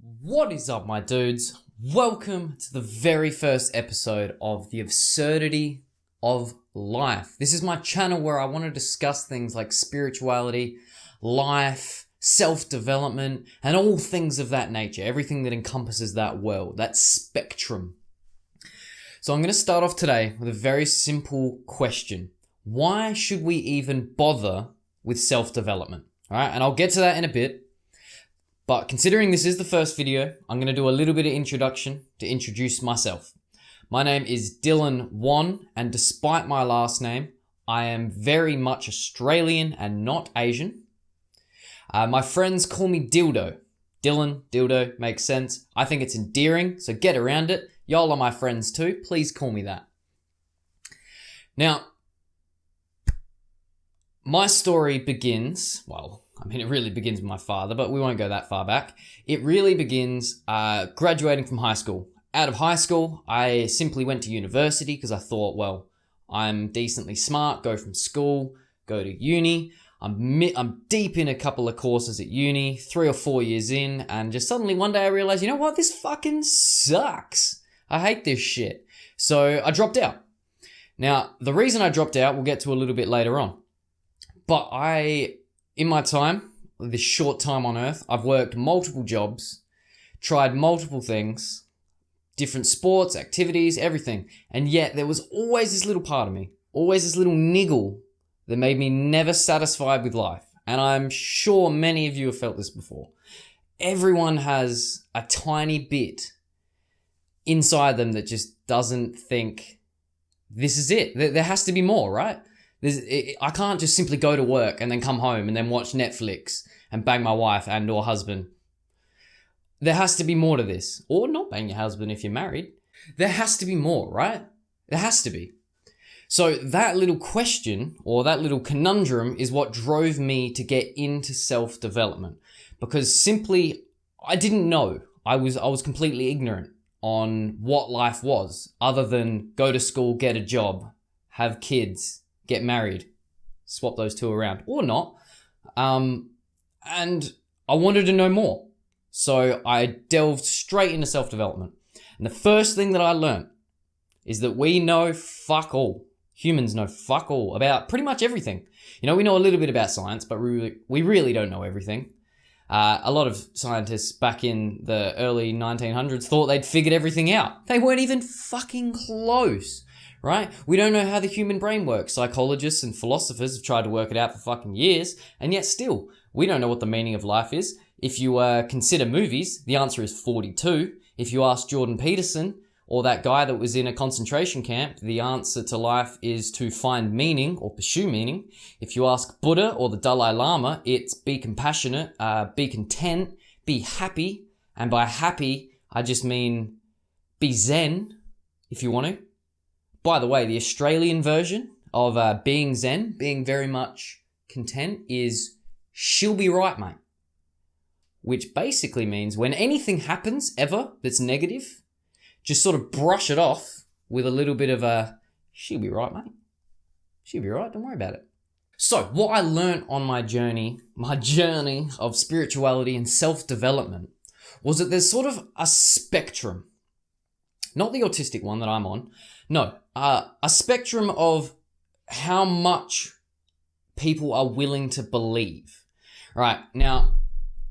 What is up, my dudes? Welcome to the very first episode of The Absurdity of Life. This is my channel where I want to discuss things like spirituality, life, self-development, and all things of that nature. Everything that encompasses that world, that spectrum. So I'm going to start off today with a very simple question. Why should we even bother with self-development? All right, and I'll get to that in a bit. But considering this is the first video, I'm going to do a little bit of introduction to introduce myself. My name is Dylan Wan, and despite my last name, I am very much Australian and not Asian. My friends call me Dildo. Dylan, Dildo, makes sense. I think it's endearing, so get around it. Y'all are my friends too. Please call me that. Now, my story begins, it really begins with my father, but we won't go that far back. It really begins graduating from high school. Out of high school, I simply went to university because I thought, I'm decently smart, go from school, go to uni. I'm deep in a couple of courses at uni, 3 or 4 years in, and just suddenly one day I realized, you know what, this fucking sucks. I hate this shit. So I dropped out. Now, the reason I dropped out, we'll get to a little bit later on. But in my time, this short time on earth, I've worked multiple jobs, tried multiple things, different sports, activities, everything. And yet there was always this little part of me, always this little niggle that made me never satisfied with life. And I'm sure many of you have felt this before. Everyone has a tiny bit inside them that just doesn't think this is it. There has to be more, right? I can't just simply go to work and then come home and then watch Netflix and bang my wife and or husband. There has to be more to this. Or not bang your husband if you're married. There has to be more, right? There has to be. So that little question or that little conundrum is what drove me to get into self-development. Because simply, I didn't know. I was completely ignorant on what life was other than go to school, get a job, have kids, get married, swap those two around, or not. And I wanted to know more. So I delved straight into self-development. And the first thing that I learned is that we know fuck all. Humans know fuck all about pretty much everything. You know, we know a little bit about science, but we really don't know everything. A lot of scientists back in the early 1900s thought they'd figured everything out. They weren't even fucking close. Right? We don't know how the human brain works. Psychologists and philosophers have tried to work it out for fucking years, and yet still, we don't know what the meaning of life is. If you consider movies, the answer is 42. If you ask Jordan Peterson, or that guy that was in a concentration camp, the answer to life is to find meaning or pursue meaning. If you ask Buddha or the Dalai Lama, it's be compassionate, be content, be happy, and by happy, I just mean be zen, if you want to. By the way, the Australian version of being zen, being very much content, is she'll be right, mate. Which basically means when anything happens ever that's negative, just sort of brush it off with a little bit of a, she'll be right, mate. She'll be right, don't worry about it. So what I learned on my journey of spirituality and self-development was that there's sort of a spectrum. Not the autistic one that I'm on. No, a spectrum of how much people are willing to believe. Right, now,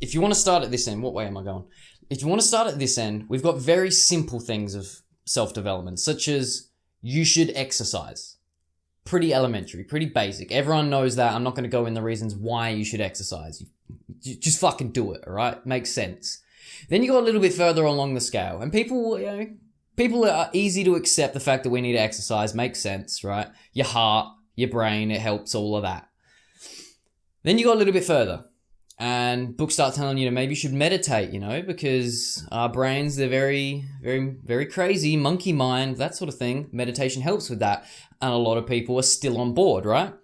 if you want to start at this end, what way am I going? If you want to start at this end, we've got very simple things of self-development, such as you should exercise. Pretty elementary, pretty basic. Everyone knows that. I'm not going to go in the reasons why you should exercise. You just fucking do it, all right? Makes sense. Then you go a little bit further along the scale, and people are easy to accept the fact that we need to exercise. Makes sense, right? Your heart, your brain, it helps, all of that. Then you go a little bit further and books start telling you maybe you should meditate, because our brains, they're very, very, very crazy, monkey mind, that sort of thing. Meditation helps with that. And a lot of people are still on board, right?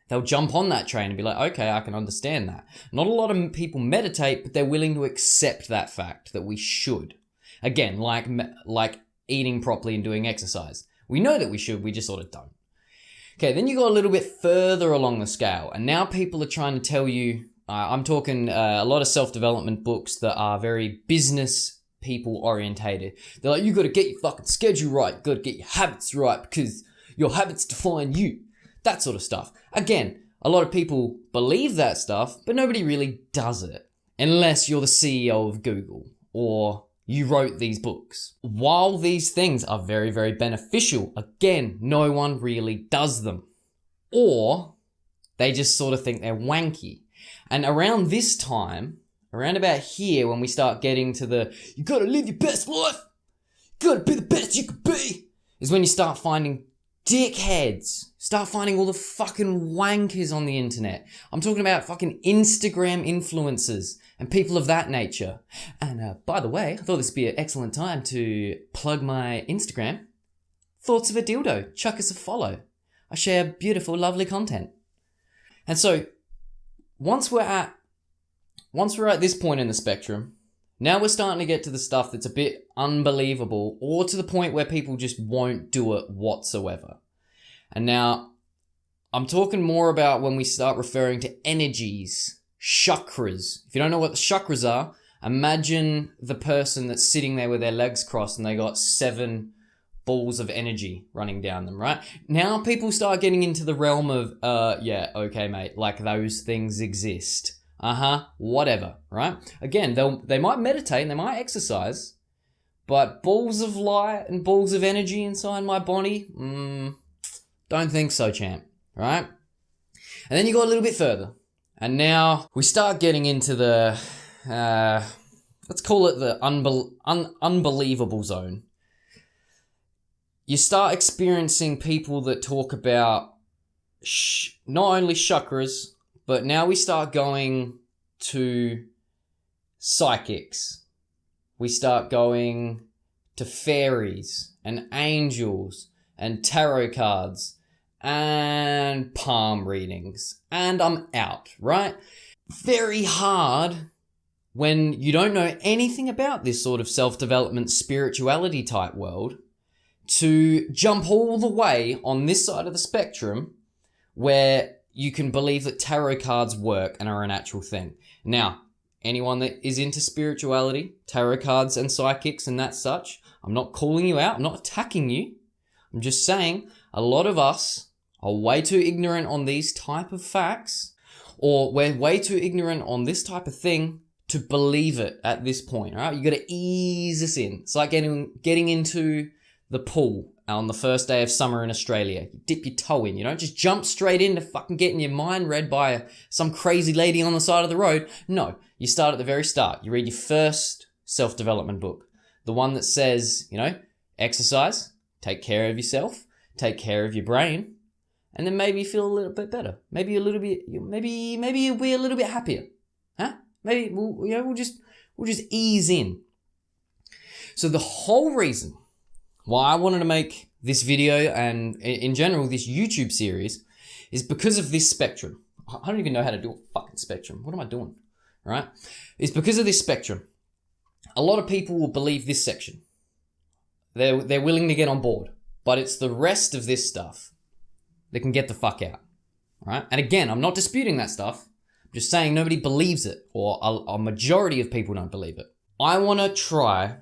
They'll jump on that train and be like, okay, I can understand that. Not a lot of people meditate, but they're willing to accept that fact that we should. Again, like eating properly and doing exercise. We know that we should, we just sort of don't. Okay, then you go a little bit further along the scale, and now people are trying to tell you I'm talking a lot of self-development books that are very business people orientated. They're like, you got to get your fucking schedule right. You got to get your habits right because your habits define you. That sort of stuff. Again, a lot of people believe that stuff, but nobody really does it. Unless you're the CEO of Google or you wrote these books. While these things are very, very beneficial, again, no one really does them. Or they just sort of think they're wanky. And around this time, around about here, when we start getting to you gotta live your best life, you gotta be the best you can be, is when you start finding dickheads. Start finding all the fucking wankers on the internet. I'm talking about fucking Instagram influencers and people of that nature. And by the way, I thought this would be an excellent time to plug my Instagram. Thoughts of a Dildo. Chuck us a follow. I share beautiful, lovely content. And so, once we're at this point in the spectrum, now we're starting to get to the stuff that's a bit unbelievable, or to the point where people just won't do it whatsoever. And now, I'm talking more about when we start referring to energies, chakras. If you don't know what the chakras are, imagine the person that's sitting there with their legs crossed and they got 7 balls of energy running down them, right? Now people start getting into the realm of, yeah, okay, mate, like those things exist. Whatever, right? Again, they might meditate and they might exercise, but balls of light and balls of energy inside my body, don't think so, champ, right? And then you go a little bit further, and now we start getting into the, let's call it the unbelievable zone. You start experiencing people that talk about not only chakras, but now we start going to psychics. We start going to fairies and angels and tarot cards and palm readings. And I'm out, right? Very hard when you don't know anything about this sort of self-development, spirituality type world to jump all the way on this side of the spectrum where you can believe that tarot cards work and are an actual thing. Now, anyone that is into spirituality, tarot cards and psychics and that such, I'm not calling you out, I'm not attacking you. I'm just saying a lot of us are way too ignorant on these type of facts, or we're way too ignorant on this type of thing to believe it at this point, all right? You got to ease us in. It's like getting into the pool on the first day of summer in Australia. You dip your toe in. You don't just jump straight into fucking getting your mind read by some crazy lady on the side of the road. No, you start at the very start. You read your first self-development book. The one that says, exercise, take care of yourself, take care of your brain, and then maybe you feel a little bit better. Maybe you'll be a little bit happier. Huh? Maybe we'll just ease in. So the whole reason why I wanted to make this video and in general this YouTube series is because of this spectrum. I don't even know how to do a fucking spectrum. What am I doing? Right? It's because of this spectrum. A lot of people will believe this section. They're willing to get on board, but it's the rest of this stuff that can get the fuck out. Right? And again, I'm not disputing that stuff. I'm just saying nobody believes it, or a majority of people don't believe it. I want to try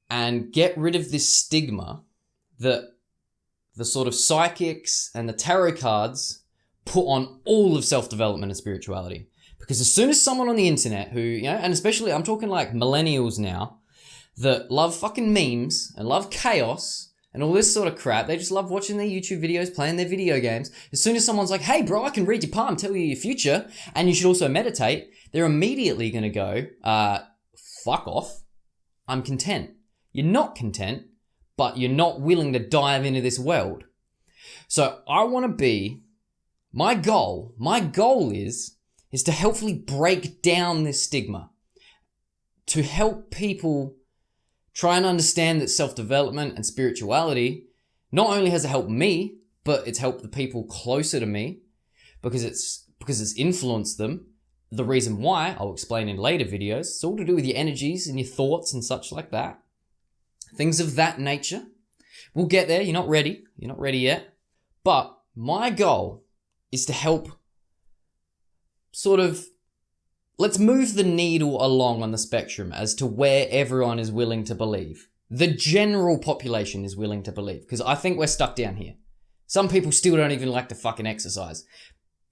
and get rid of this stigma that the sort of psychics and the tarot cards put on all of self-development and spirituality. Because as soon as someone on the internet who, and especially I'm talking like millennials now, that love fucking memes and love chaos and all this sort of crap, they just love watching their YouTube videos, playing their video games. As soon as someone's like, hey bro, I can read your palm, tell you your future, and you should also meditate, they're immediately going to go, fuck off, I'm content. You're not content, but you're not willing to dive into this world. So I want to be, my goal is to helpfully break down this stigma, to help people try and understand that self-development and spirituality not only has it helped me, but it's helped the people closer to me because it's influenced them. The reason why, I'll explain in later videos, it's all to do with your energies and your thoughts and such like that. Things of that nature. We'll get there. You're not ready. You're not ready yet. But my goal is to help sort of let's move the needle along on the spectrum as to where everyone is willing to believe. The general population is willing to believe, because I think we're stuck down here. Some people still don't even like to fucking exercise.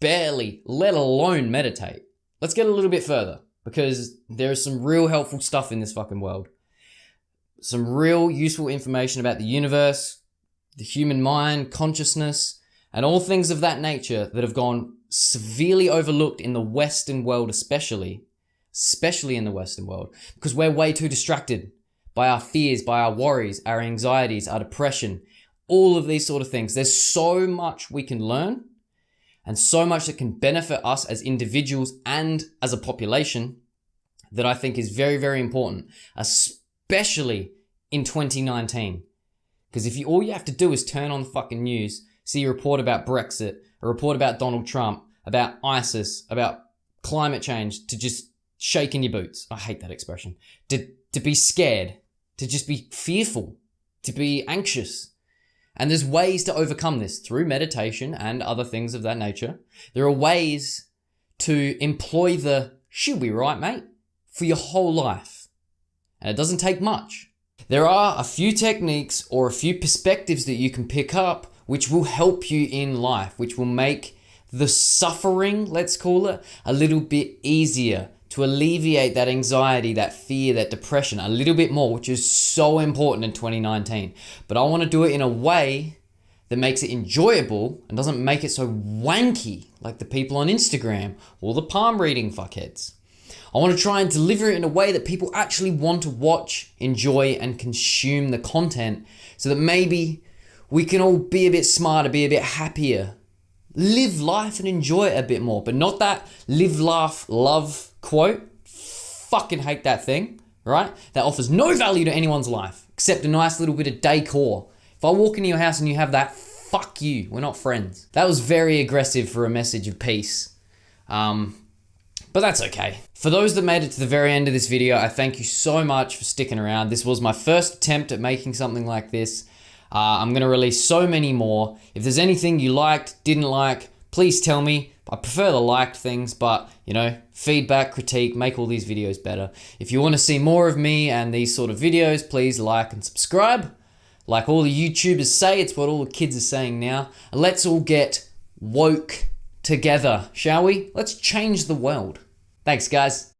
Barely, let alone meditate. Let's get a little bit further, because there is some real helpful stuff in this fucking world. Some real useful information about the universe, the human mind, consciousness, and all things of that nature that have gone severely overlooked in the Western world, especially in the Western world, because we're way too distracted by our fears, by our worries, our anxieties, our depression, all of these sort of things. There's so much we can learn and so much that can benefit us as individuals and as a population that I think is very, very important, especially in 2019. Because if all you have to do is turn on the fucking news, see a report about Brexit, a report about Donald Trump, about ISIS, about climate change, to just shake in your boots. I hate that expression. To be scared, to just be fearful, to be anxious. And there's ways to overcome this through meditation and other things of that nature. There are ways to employ the "she'll be right, mate" for your whole life. And it doesn't take much. There are a few techniques or a few perspectives that you can pick up which will help you in life, which will make the suffering, let's call it, a little bit easier, to alleviate that anxiety, that fear, that depression a little bit more, which is so important in 2019. But I want to do it in a way that makes it enjoyable and doesn't make it so wanky like the people on Instagram or the palm reading fuckheads. I want to try and deliver it in a way that people actually want to watch, enjoy, and consume the content, so that maybe we can all be a bit smarter, be a bit happier, live life and enjoy it a bit more. But not that live, laugh, love quote. Fucking hate that thing, right? That offers no value to anyone's life except a nice little bit of decor. If I walk into your house and you have that, fuck you. We're not friends. That was very aggressive for a message of peace. But that's okay. For those that made it to the very end of this video, I thank you so much for sticking around. This was my first attempt at making something like this. I'm going to release so many more. If there's anything you liked, didn't like, please tell me. I prefer the liked things, but, you know, feedback, critique, make all these videos better. If you want to see more of me and these sort of videos, please like and subscribe. Like all the YouTubers say, it's what all the kids are saying now. And let's all get woke together, shall we? Let's change the world. Thanks, guys.